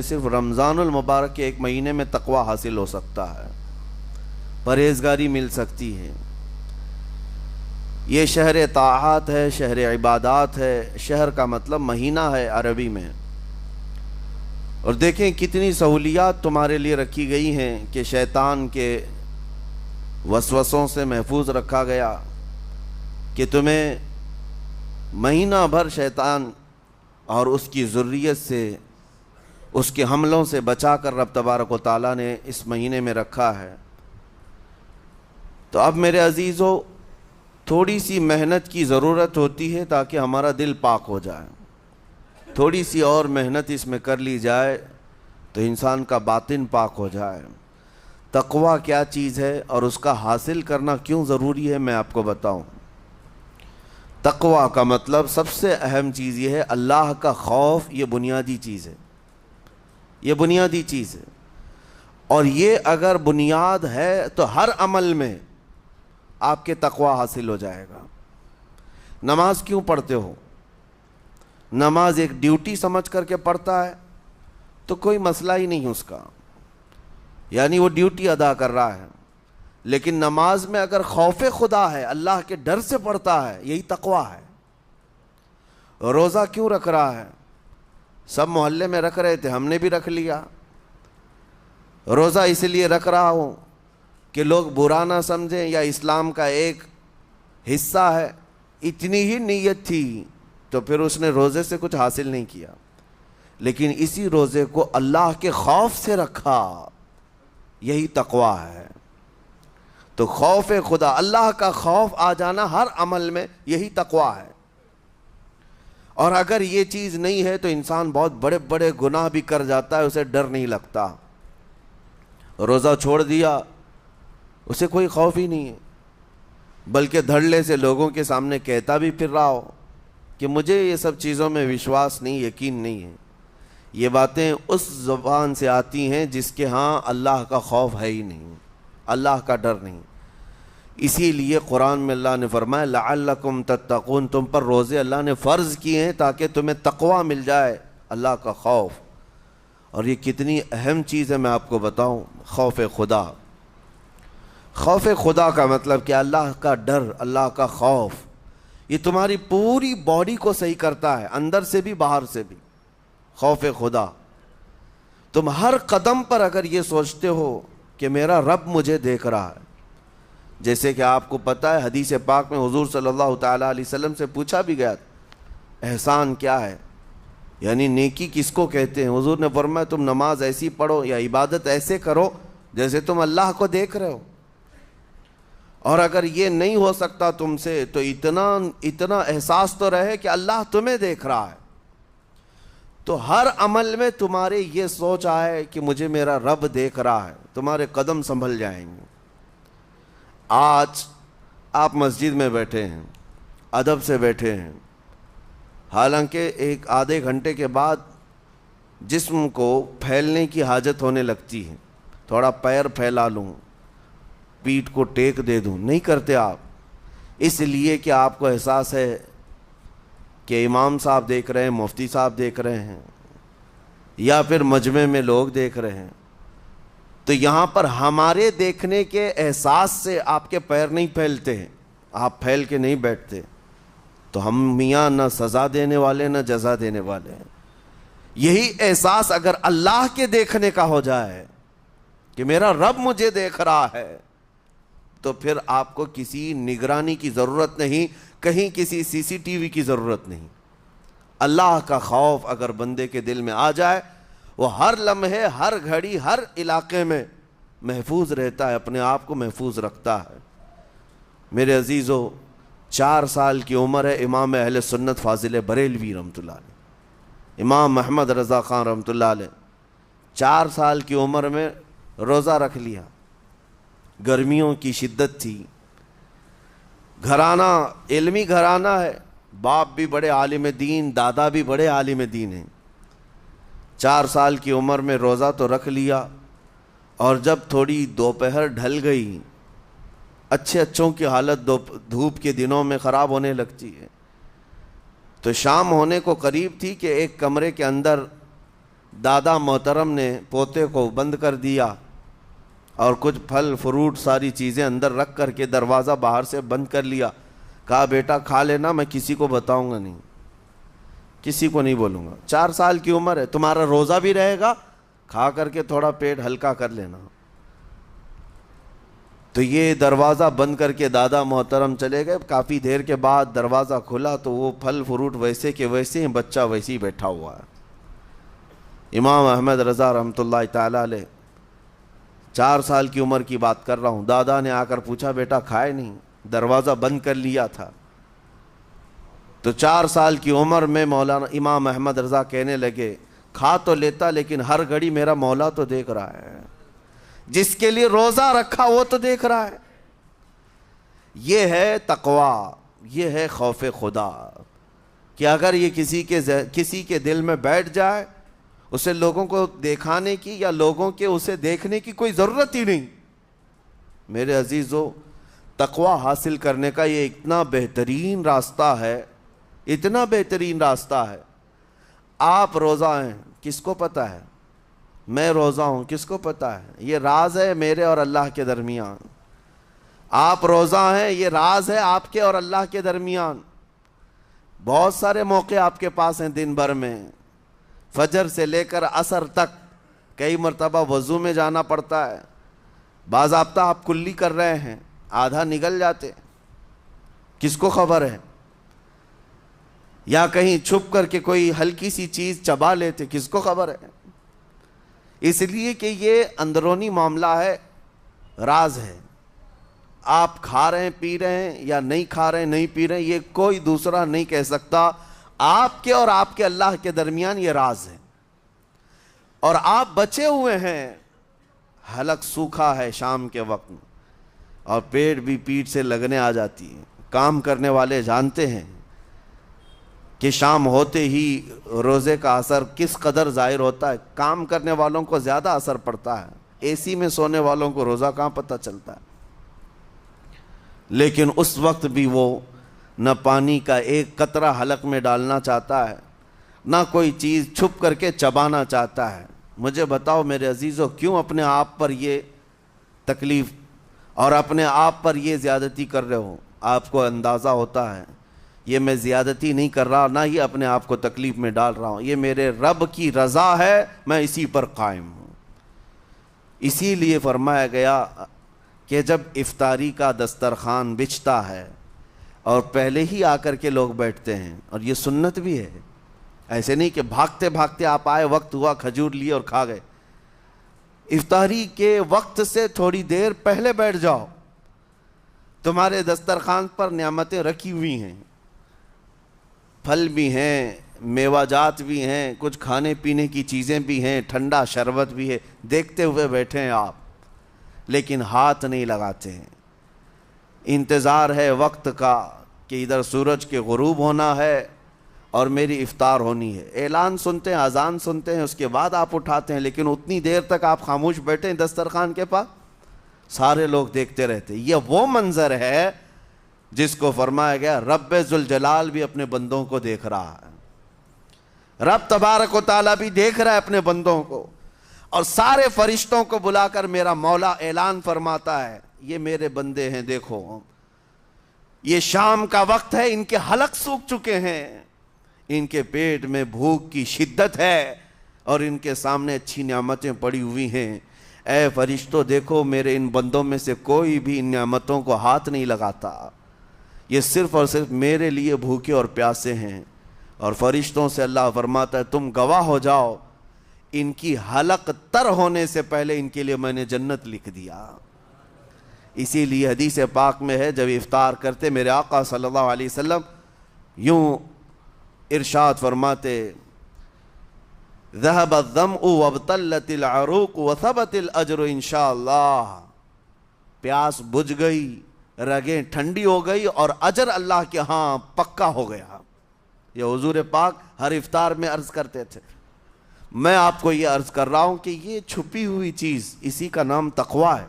صرف رمضان المبارک کے ایک مہینے میں تقوی حاصل ہو سکتا ہے، پرہیزگاری مل سکتی ہے۔ یہ شہر طاعات ہے، شہر عبادات ہے، شہر کا مطلب مہینہ ہے عربی میں۔ اور دیکھیں کتنی سہولیات تمہارے لیے رکھی گئی ہیں کہ شیطان کے وسوسوں سے محفوظ رکھا گیا، کہ تمہیں مہینہ بھر شیطان اور اس کی ذریت سے، اس کے حملوں سے بچا کر رب تبارک و تعالیٰ نے اس مہینے میں رکھا ہے۔ تو اب میرے عزیزو، تھوڑی سی محنت کی ضرورت ہوتی ہے تاکہ ہمارا دل پاک ہو جائے۔ تھوڑی سی اور محنت اس میں کر لی جائے تو انسان کا باطن پاک ہو جائے۔ تقوی کیا چیز ہے اور اس کا حاصل کرنا کیوں ضروری ہے، میں آپ کو بتاؤں۔ تقوی کا مطلب سب سے اہم چیز یہ ہے، اللہ کا خوف۔ یہ بنیادی چیز ہے، یہ بنیادی چیز ہے۔ اور یہ اگر بنیاد ہے تو ہر عمل میں آپ کے تقوی حاصل ہو جائے گا۔ نماز کیوں پڑھتے ہو؟ نماز ایک ڈیوٹی سمجھ کر کے پڑھتا ہے تو کوئی مسئلہ ہی نہیں اس کا، یعنی وہ ڈیوٹی ادا کر رہا ہے۔ لیکن نماز میں اگر خوف خدا ہے، اللہ کے ڈر سے پڑھتا ہے، یہی تقوی ہے۔ روزہ کیوں رکھ رہا ہے؟ سب محلے میں رکھ رہے تھے، ہم نے بھی رکھ لیا۔ روزہ اس لیے رکھ رہا ہوں کہ لوگ برا نہ سمجھیں، یا اسلام کا ایک حصہ ہے۔ اتنی ہی نیت تھی تو پھر اس نے روزے سے کچھ حاصل نہیں کیا، لیکن اسی روزے کو اللہ کے خوف سے رکھا، یہی تقوی ہے۔ تو خوف خدا، اللہ کا خوف آ جانا ہر عمل میں، یہی تقوی ہے۔ اور اگر یہ چیز نہیں ہے تو انسان بہت بڑے بڑے گناہ بھی کر جاتا ہے، اسے ڈر نہیں لگتا۔ روزہ چھوڑ دیا، اسے کوئی خوف ہی نہیں ہے، بلکہ دھڑلے سے لوگوں کے سامنے کہتا بھی پھر رہا ہو کہ مجھے یہ سب چیزوں میں وشواس نہیں، یقین نہیں ہے۔ یہ باتیں اس زبان سے آتی ہیں جس کے ہاں اللہ کا خوف ہے ہی نہیں، اللہ کا ڈر نہیں۔ اسی لیے قرآن میں اللہ نے فرمایا لعلکم تتقون، تم پر روزے اللہ نے فرض کیے ہیں تاکہ تمہیں تقوی مل جائے، اللہ کا خوف۔ اور یہ کتنی اہم چیز ہے میں آپ کو بتاؤں، خوف خدا۔ خوف خدا کا مطلب کہ اللہ کا ڈر، اللہ کا خوف، یہ تمہاری پوری باڈی کو صحیح کرتا ہے، اندر سے بھی باہر سے بھی۔ خوف خدا، تم ہر قدم پر اگر یہ سوچتے ہو کہ میرا رب مجھے دیکھ رہا ہے، جیسے کہ آپ کو پتہ ہے حدیث پاک میں حضور صلی اللہ تعالیٰ علیہ وسلم سے پوچھا بھی گیا احسان کیا ہے، یعنی نیکی کس کو کہتے ہیں؟ حضور نے فرمایا تم نماز ایسی پڑھو یا عبادت ایسے کرو جیسے تم اللہ کو دیکھ رہے ہو۔ اور اگر یہ نہیں ہو سکتا تم سے تو اتنا احساس تو رہے کہ اللہ تمہیں دیکھ رہا ہے۔ تو ہر عمل میں تمہارے یہ سوچ آئے کہ مجھے میرا رب دیکھ رہا ہے، تمہارے قدم سنبھل جائیں گے۔ آج آپ مسجد میں بیٹھے ہیں، ادب سے بیٹھے ہیں، حالانکہ ایک آدھے گھنٹے کے بعد جسم کو پھیلنے کی حاجت ہونے لگتی ہے، تھوڑا پیر پھیلا لوں، پیٹھ کو ٹیک دے دوں، نہیں کرتے آپ، اس لیے کہ آپ کو احساس ہے کہ امام صاحب دیکھ رہے ہیں، مفتی صاحب دیکھ رہے ہیں، یا پھر مجمع میں لوگ دیکھ رہے ہیں۔ تو یہاں پر ہمارے دیکھنے کے احساس سے آپ کے پیر نہیں پھیلتے ہیں، آپ پھیل کے نہیں بیٹھتے۔ تو ہم میاں نہ سزا دینے والے نہ جزا دینے والے ہیں۔ یہی احساس اگر اللہ کے دیکھنے کا ہو جائے کہ میرا رب مجھے دیکھ رہا ہے، تو پھر آپ کو کسی نگرانی کی ضرورت نہیں، کہیں کسی سی سی ٹی وی کی ضرورت نہیں۔ اللہ کا خوف اگر بندے کے دل میں آ جائے، وہ ہر لمحے، ہر گھڑی، ہر علاقے میں محفوظ رہتا ہے، اپنے آپ کو محفوظ رکھتا ہے۔ میرے عزیزو، 4 سال کی عمر ہے امام اہل سنت فاضل بریلوی رحمۃ اللہ علیہ، امام محمد رضا خان رحمۃ اللہ علیہ، 4 سال کی عمر میں روزہ رکھ لیا۔ گرمیوں کی شدت تھی، گھرانہ علمی گھرانہ ہے، باپ بھی بڑے عالم دین، دادا بھی بڑے عالم دین ہیں۔ 4 سال کی عمر میں روزہ تو رکھ لیا، اور جب تھوڑی دوپہر ڈھل گئی، اچھوں کی حالت دھوپ کے دنوں میں خراب ہونے لگتی ہے، تو شام ہونے کو قریب تھی کہ ایک کمرے کے اندر دادا محترم نے پوتے کو بند کر دیا اور کچھ پھل فروٹ ساری چیزیں اندر رکھ کر کے دروازہ باہر سے بند کر لیا. کہا بیٹا کھا لینا, میں کسی کو بتاؤں گا نہیں, کسی کو نہیں بولوں گا. 4 سال کی عمر ہے, تمہارا روزہ بھی رہے گا, کھا کر کے تھوڑا پیٹ ہلکا کر لینا. تو یہ دروازہ بند کر کے دادا محترم چلے گئے. کافی دیر کے بعد دروازہ کھلا تو وہ پھل فروٹ ویسے کے ویسے ہیں, بچہ ویسے ہی بیٹھا ہوا ہے. امام احمد رضا رحمۃ اللہ تعالی علیہ, 4 سال کی عمر کی بات کر رہا ہوں. دادا نے آ کر پوچھا بیٹا کھائے نہیں, دروازہ بند کر لیا تھا. تو 4 سال کی عمر میں مولانا امام احمد رضا کہنے لگے کھا تو لیتا لیکن ہر گھڑی میرا مولا تو دیکھ رہا ہے, جس کے لیے روزہ رکھا وہ تو دیکھ رہا ہے. یہ ہے تقویٰ, یہ ہے خوف خدا, کہ اگر یہ کسی کے دل میں بیٹھ جائے, اسے لوگوں کو دکھانے کی یا لوگوں کے اسے دیکھنے کی کوئی ضرورت ہی نہیں. میرے عزیزو, تقویٰ حاصل کرنے کا یہ اتنا بہترین راستہ ہے, اتنا بہترین راستہ ہے. آپ روزہ ہیں, کس کو پتہ ہے؟ میں روزہ ہوں, کس کو پتہ ہے؟ یہ راز ہے میرے اور اللہ کے درمیان. آپ روزہ ہیں, یہ راز ہے آپ کے اور اللہ کے درمیان. بہت سارے موقع آپ کے پاس ہیں دن بھر میں, فجر سے لے کر عصر تک. کئی مرتبہ وضو میں جانا پڑتا ہے, باضابطہ آپ کلی کر رہے ہیں, آدھا نگل جاتے, کس کو خبر ہے؟ یا کہیں چھپ کر کے کوئی ہلکی سی چیز چبا لیتے, کس کو خبر ہے؟ اس لیے کہ یہ اندرونی معاملہ ہے, راز ہے. آپ کھا رہے ہیں پی رہے ہیں یا نہیں کھا رہے ہیں نہیں پی رہے ہیں, یہ کوئی دوسرا نہیں کہہ سکتا. آپ کے اور آپ کے اللہ کے درمیان یہ راز ہے. اور آپ بچے ہوئے ہیں, حلق سوکھا ہے شام کے وقت میں, اور پیٹ بھی پیٹ سے لگنے آ جاتی ہے. کام کرنے والے جانتے ہیں کہ شام ہوتے ہی روزے کا اثر کس قدر ظاہر ہوتا ہے. کام کرنے والوں کو زیادہ اثر پڑتا ہے, اے سی میں سونے والوں کو روزہ کہاں پتہ چلتا ہے. لیکن اس وقت بھی وہ نہ پانی کا ایک قطرہ حلق میں ڈالنا چاہتا ہے, نہ کوئی چیز چھپ کر کے چبانا چاہتا ہے. مجھے بتاؤ میرے عزیزو, کیوں اپنے آپ پر یہ تکلیف اور اپنے آپ پر یہ زیادتی کر رہے ہو؟ آپ کو اندازہ ہوتا ہے یہ میں زیادتی نہیں کر رہا, نہ ہی اپنے آپ کو تکلیف میں ڈال رہا ہوں, یہ میرے رب کی رضا ہے, میں اسی پر قائم ہوں. اسی لیے فرمایا گیا کہ جب افطاری کا دسترخوان بچھتا ہے اور پہلے ہی آ کر کے لوگ بیٹھتے ہیں, اور یہ سنت بھی ہے, ایسے نہیں کہ بھاگتے بھاگتے آپ آئے, وقت ہوا کھجور لیے اور کھا گئے. افطاری کے وقت سے تھوڑی دیر پہلے بیٹھ جاؤ, تمہارے دسترخوان پر نعمتیں رکھی ہوئی ہیں, پھل بھی ہیں, میوہ جات بھی ہیں, کچھ کھانے پینے کی چیزیں بھی ہیں, ٹھنڈا شربت بھی ہے, دیکھتے ہوئے بیٹھے ہیں آپ, لیکن ہاتھ نہیں لگاتے ہیں. انتظار ہے وقت کا کہ ادھر سورج کے غروب ہونا ہے اور میری افطار ہونی ہے. اعلان سنتے ہیں, اذان سنتے ہیں, اس کے بعد آپ اٹھاتے ہیں, لیکن اتنی دیر تک آپ خاموش بیٹھے ہیں دسترخوان کے پاس, سارے لوگ دیکھتے رہتے. یہ وہ منظر ہے جس کو فرمایا گیا رب ذوالجلال بھی اپنے بندوں کو دیکھ رہا ہے, رب تبارک و تعالیٰ بھی دیکھ رہا ہے اپنے بندوں کو. اور سارے فرشتوں کو بلا کر میرا مولا اعلان فرماتا ہے, یہ میرے بندے ہیں, دیکھو یہ شام کا وقت ہے, ان کے حلق سوکھ چکے ہیں, ان کے پیٹ میں بھوک کی شدت ہے, اور ان کے سامنے اچھی نعمتیں پڑی ہوئی ہیں. اے فرشتوں دیکھو, میرے ان بندوں میں سے کوئی بھی ان نعمتوں کو ہاتھ نہیں لگاتا, یہ صرف اور صرف میرے لیے بھوکے اور پیاسے ہیں. اور فرشتوں سے اللہ فرماتا ہے تم گواہ ہو جاؤ, ان کی حلق تر ہونے سے پہلے ان کے لیے میں نے جنت لکھ دیا. اسی لیے حدیث پاک میں ہے, جب افطار کرتے میرے آقا صلی اللہ علیہ وسلم یوں ارشاد فرماتے, ذهب الظمأ وابتلت العروق وثبت الاجر انشاءاللہ. پیاس بجھ گئی, رگیں ٹھنڈی ہو گئی, اور اجر اللہ کے ہاں پکا ہو گیا. یہ حضور پاک ہر افطار میں عرض کرتے تھے. میں آپ کو یہ عرض کر رہا ہوں کہ یہ چھپی ہوئی چیز, اسی کا نام تقویٰ ہے.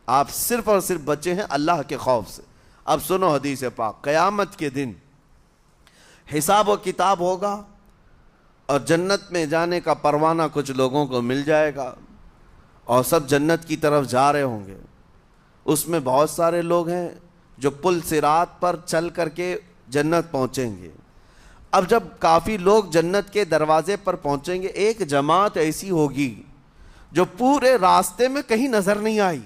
آپ صرف اور صرف بچے ہیں اللہ کے خوف سے. اب سنو حدیث پاک, قیامت کے دن حساب و کتاب ہوگا, اور جنت میں جانے کا پروانہ کچھ لوگوں کو مل جائے گا اور سب جنت کی طرف جا رہے ہوں گے۔ اس میں بہت سارے لوگ ہیں جو پل صراط پر چل کر کے جنت پہنچیں گے۔ اب جب کافی لوگ جنت کے دروازے پر پہنچیں گے، ایک جماعت ایسی ہوگی جو پورے راستے میں کہیں نظر نہیں آئی،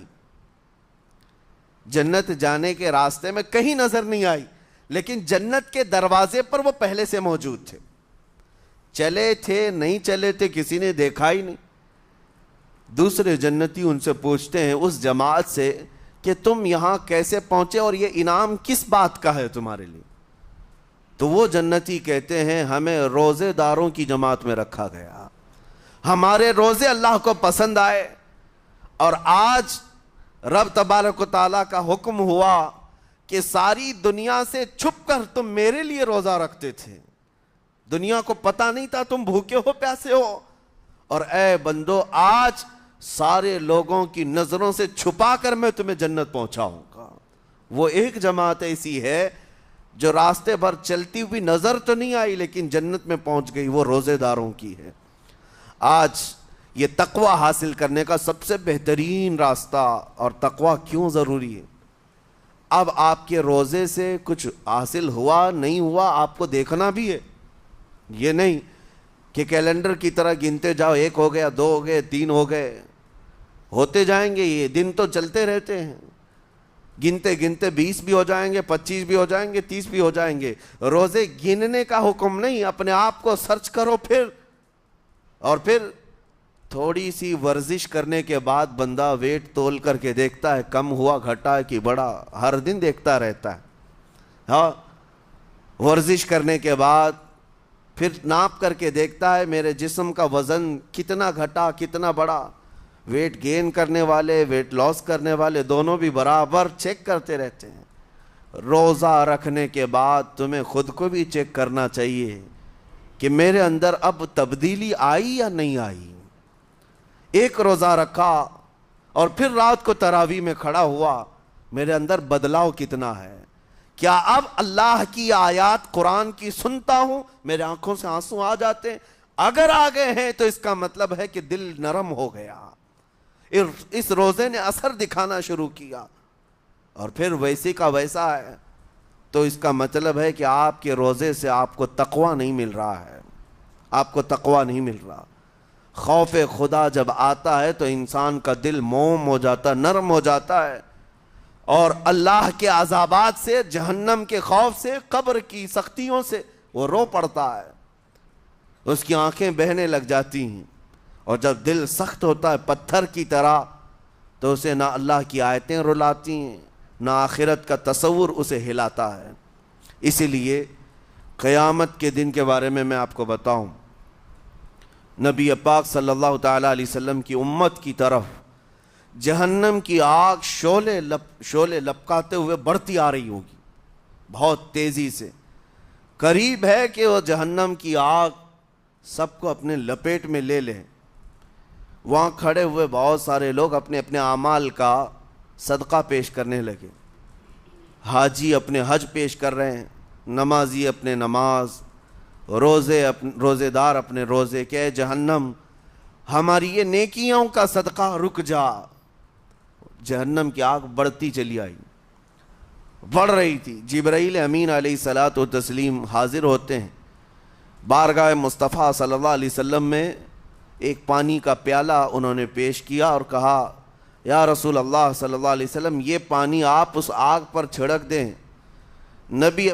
جنت جانے کے راستے میں کہیں نظر نہیں آئی، لیکن جنت کے دروازے پر وہ پہلے سے موجود تھے، چلے تھے نہیں چلے تھے کسی نے دیکھا ہی نہیں۔ دوسرے جنتی ان سے پوچھتے ہیں اس جماعت سے کہ تم یہاں کیسے پہنچے اور یہ انعام کس بات کا ہے تمہارے لیے؟ تو وہ جنتی کہتے ہیں ہمیں روزے داروں کی جماعت میں رکھا گیا، ہمارے روزے اللہ کو پسند آئے، اور آج رب تبارک و تعالیٰ کا حکم ہوا کہ ساری دنیا سے چھپ کر تم میرے لیے روزہ رکھتے تھے، دنیا کو پتا نہیں تھا تم بھوکے ہو پیاسے ہو، اور اے بندو آج سارے لوگوں کی نظروں سے چھپا کر میں تمہیں جنت پہنچاؤں گا۔ وہ ایک جماعت ایسی ہے جو راستے بھر چلتی ہوئی نظر تو نہیں آئی لیکن جنت میں پہنچ گئی، وہ روزے داروں کی ہے۔ آج یہ تقوی حاصل کرنے کا سب سے بہترین راستہ، اور تقوی کیوں ضروری ہے؟ اب آپ کے روزے سے کچھ حاصل ہوا نہیں ہوا آپ کو دیکھنا بھی ہے، یہ نہیں کہ کیلنڈر کی طرح گنتے جاؤ، 1 ہو گیا، 2 ہو گئے، 3 ہو گئے، ہوتے جائیں گے، یہ دن تو چلتے رہتے ہیں، گنتے گنتے 20 بھی ہو جائیں گے، 25 بھی ہو جائیں گے، 30 بھی ہو جائیں گے۔ روزے گننے کا حکم نہیں، اپنے آپ کو سرچ کرو پھر تھوڑی سی ورزش کرنے کے بعد بندہ ویٹ تول کر کے دیکھتا ہے کم ہوا گھٹا ہے کہ بڑا، ہر دن دیکھتا رہتا ہے۔ ہاں، ورزش کرنے کے بعد پھر ناپ کر کے دیکھتا ہے میرے جسم کا وزن کتنا گھٹا کتنا بڑا۔ ویٹ گین کرنے والے ویٹ لاس کرنے والے دونوں بھی برابر چیک کرتے رہتے ہیں۔ روزہ رکھنے کے بعد تمہیں خود کو بھی چیک کرنا چاہیے کہ میرے اندر اب تبدیلی آئی یا نہیں آئی۔ ایک روزہ رکھا اور پھر رات کو تراویح میں کھڑا ہوا، میرے اندر بدلاؤ کتنا ہے؟ کیا اب اللہ کی آیات قرآن کی سنتا ہوں، میرے آنکھوں سے آنسو آ جاتے ہیں؟ اگر آ گئے ہیں تو اس کا مطلب ہے کہ دل نرم ہو گیا، اس روزے نے اثر دکھانا شروع کیا، اور پھر ویسے کا ویسا ہے، تو اس کا مطلب ہے کہ آپ کے روزے سے آپ کو تقوی نہیں مل رہا ہے، آپ کو تقوی نہیں مل رہا۔ خوف خدا جب آتا ہے تو انسان کا دل موم ہو جاتا، نرم ہو جاتا ہے، اور اللہ کے عذابات سے، جہنم کے خوف سے، قبر کی سختیوں سے وہ رو پڑتا ہے، اس کی آنکھیں بہنے لگ جاتی ہیں، اور جب دل سخت ہوتا ہے پتھر کی طرح تو اسے نہ اللہ کی آیتیں رلاتی ہیں نہ آخرت کا تصور اسے ہلاتا ہے۔ اسی لیے قیامت کے دن کے بارے میں آپ کو بتاؤں، نبی پاک صلی اللہ تعالیٰ علیہ وسلم کی امت کی طرف جہنم کی آگ شعلے لپکاتے ہوئے بڑھتی آ رہی ہوگی بہت تیزی سے، قریب ہے کہ وہ جہنم کی آگ سب کو اپنے لپیٹ میں لے لیں۔ وہاں کھڑے ہوئے بہت سارے لوگ اپنے اپنے اعمال کا صدقہ پیش کرنے لگے، حاجی اپنے حج پیش کر رہے ہیں، نمازی اپنے نماز، روزے دار اپنے روزے، کہ اے جہنم ہماری یہ نیکیوں کا صدقہ رک جا۔ جہنم کی آگ بڑھتی چلی آئی، بڑھ رہی تھی۔ جبرائیل امین علیہ الصلاۃ والتسلیم حاضر ہوتے ہیں بارگاہ مصطفیٰ صلی اللہ علیہ وسلم میں، ایک پانی کا پیالہ انہوں نے پیش کیا اور کہا یا رسول اللہ صلی اللہ علیہ وسلم یہ پانی آپ اس آگ پر چھڑک دیں۔ نبی